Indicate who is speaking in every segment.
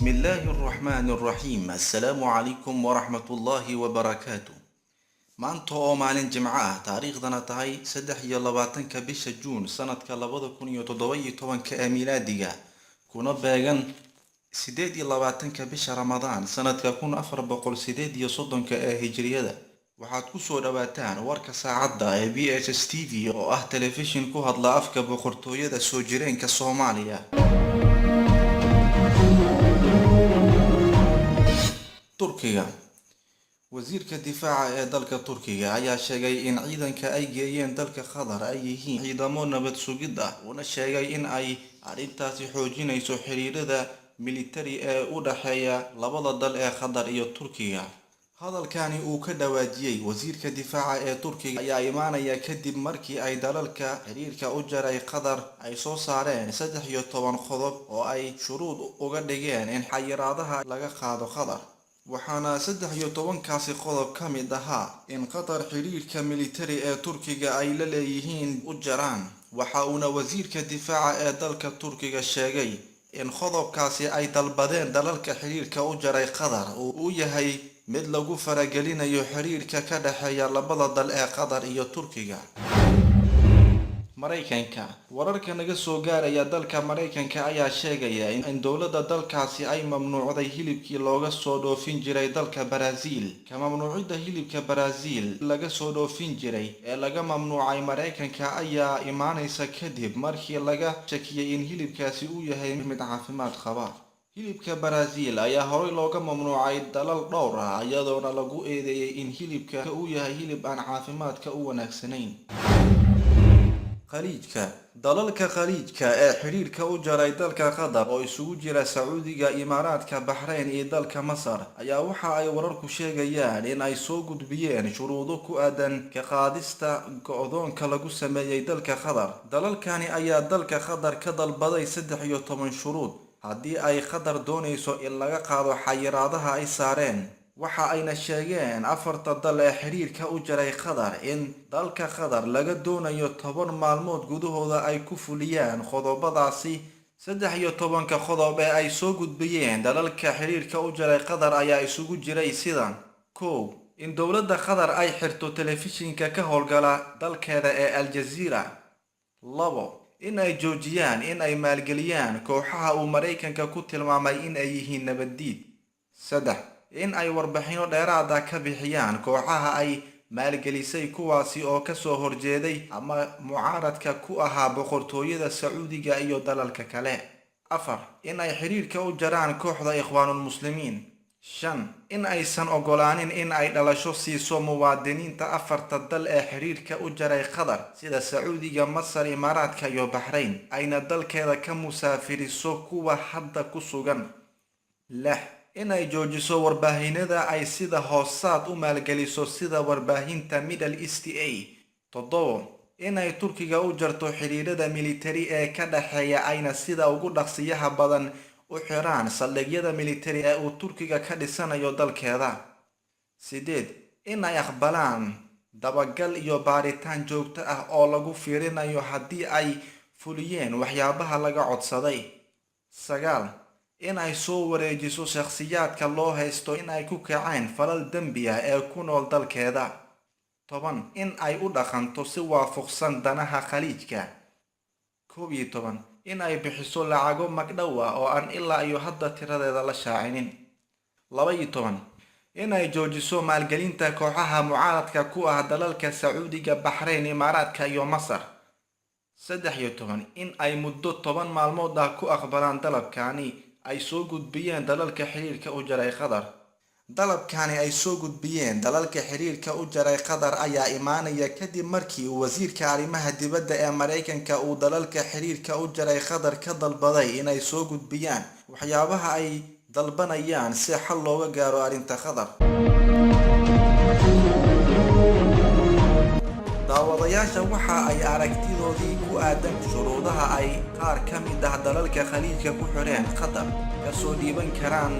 Speaker 1: بسم الله الرحمن الرحيم. السلام عليكم ورحمة الله وبركاته. maanta oo maalin jimco ah taariikhdana tahay 23 bisha Juun sanadka 2017 ee miilaadiga kuna beegan 28 bisha Ramadaan sanadka 1438 ee hijriyada. waxaad ku soo dhawaataan warka saacada ee BSS TV oo ah telefishin ku hadla afka boqortooyada soo jireenka Soomaaliya. Turkiga wasiirka difaaca ee dalka Turkiga ayaa sheegay in ciidanka ay geeyeen dalka Qatar ay yihiin ciidamo nabad sugid ah una sheegay in ay arrintaasi xoojinayso xiriirada militari ee u dhaxeeya labada dal ee Qatar iyo Turkiga. hadalkani uu ka dhawaajiyay wasiirka difaaca ee Turkiga ayaa imaanaya kadib markii ay dalalka xiriirka u jaray Qatar ay soo saareen 13 qodob oo ay shuruud uga dhigeen in xayiraadaha laga qaado Qatar. waxaana 13kaasi qodob ka mid ahaa in Qatar xiriirka militari ee Turkiga ay la leeyihiin u jaraan. waxa uuna wasiirka difaaca ee dalka Turkiga sheegay in qodobkaasi ay dalbadeen dalalka xiriirka u jaray Qatar uu yahay mid lagu faragelinayo xiriirka ka dhaxeeya labada dal ee Qatar iyo Turkiga. Mareykanka wararka naga soo gaaraya dalka Mareykanka ayaa sheegaya in dowladda dalkaasi ay mamnuucday hilibkii looga soo dhoofin jiray dalka Brazil. ka mamnuucidda hilibka Brazil laga soo dhoofin jiray ee laga mamnuucay Mareykanka ayaa imaanaysa kadib markii laga shakiyay in hilibkaasi uu yahay mid caafimaad qaba. hilibka Brazil ayaa horey looga mamnuucay dalal dhowr ah iyadoona lagu eedeeyay in hilibka uu yahay hilib aan caafimaadka u wanaagsanayn. khaliijka dalalka khaliijka ee xiriirka u jaray dalka Qatar oo isugu jira Sacuudiga, Imaaraadka, Bahrain iyo dalka Masar ayaa waxa ay wararku sheegayaan in ay soo gudbiyeen shuruudo ku aadan ka qaadista go'doonka lagu sameeyay dalka Qatar. dalalkani ayaa dalka Qatar ka dalbaday 13 shuruud haddii ay Qatar doonayso in laga qaado xayiraadaha ay saareen. waxa ayna sheegeen 4 dal ee xiriirka u jaray Qatar in dalka Qatar laga doonayo 10 maalmood gudahooda ay ku fuliyaan qodobadaasi. 13 qodob ee ay soo gudbiyeen dalalka xiriirka u jaray Qatar ayaa isugu jiray sidan: 1. in dowladda Qatar ay xirto telefishinka ka howlgala dalkeeda ee Al Jazeera. 2. in ay joojiyaan in ay maalgeliyaan kooxaha uu Mareykanka ku tilmaamay in ay yihiin nabaddiid. 3. in ay warbixino dheeraad ah ka bixiyaan kooxaha ay maalgelisay kuwaasi oo ka soo horjeeday ama mucaaradka ku ahaa boqortooyada Sacuudiga iyo dalalka kale. 4. in ay xiriirka u jaraan kooxda Ikhwaanul Muslimiin. 5. in aysan ogolaanin in ay dhalasho siiso muwaadiniinta 4 dal ee xiriirka u jaray Qatar sida Sacuudiga, Masar, Imaaraadka iyo Bahrain ayna dalkeeda ka musaafiriso kuwa hadda ku sugan. 6. in ay joojiso warbaahinada ay sida hoosaad u maalgeliso sida warbaahinta Middle East. 7. in ay Turkiga u jarto xiriirada militari ee ka dhaxeeya ayna sida ugu dhaqsiyaha badan u xiraan saldhigyada militari ee uu Turkiga ka dhisanayo dalkeeda. 8. in ay aqbalaan dabagal iyo baaritaan joogto ah oo lagu fiirinayo haddii ay fuliyeen waxyaabaha laga codsaday. 9. in ay soo wareejiso shakhsiyaadka loo haysto in ay ku kaceen falal dambi ah ee ku nool dalkeeda. 10. in ay u dhaqanto si waafaqsan danaha khaliijka. 11. in ay bixiso lacago magdhow ah oo aan ilaa iyo hadda tiradeeda la shaacinin. 12. in ay joojiso maalgelinta kooxaha mucaaradka ku ah dalalka Sacuudiga, Bahrain, Imaaraadka iyo Masar. 13. in ay muddo 10 maalmood ah ku aqbalaan dalabkani ay soo gudbiyeen dalalka xiriirka u jaray Qatar. dalabkani ay soo gudbiyeen dalalka xiriirka u jaray Qatar ayaa imaanaya kadib markii wasiirka arrimaha dibadda ee Mareykanka uu dalalka xiriirka u jaray Qatar ka dalbaday inay soo gudbiyaan waxyaabaha ay dalbanayaan si xal looga gaaro arrinta Qatar. daawadayaasha waxa ay aragtidoodii ku aadan shuruudaha ay qaar ka mid ah dalalka khaliijka ku xireen Qatar ka soo dhiiban karaan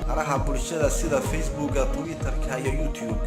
Speaker 1: baraha bulshada sida Facebook, Twitter iyo YouTube.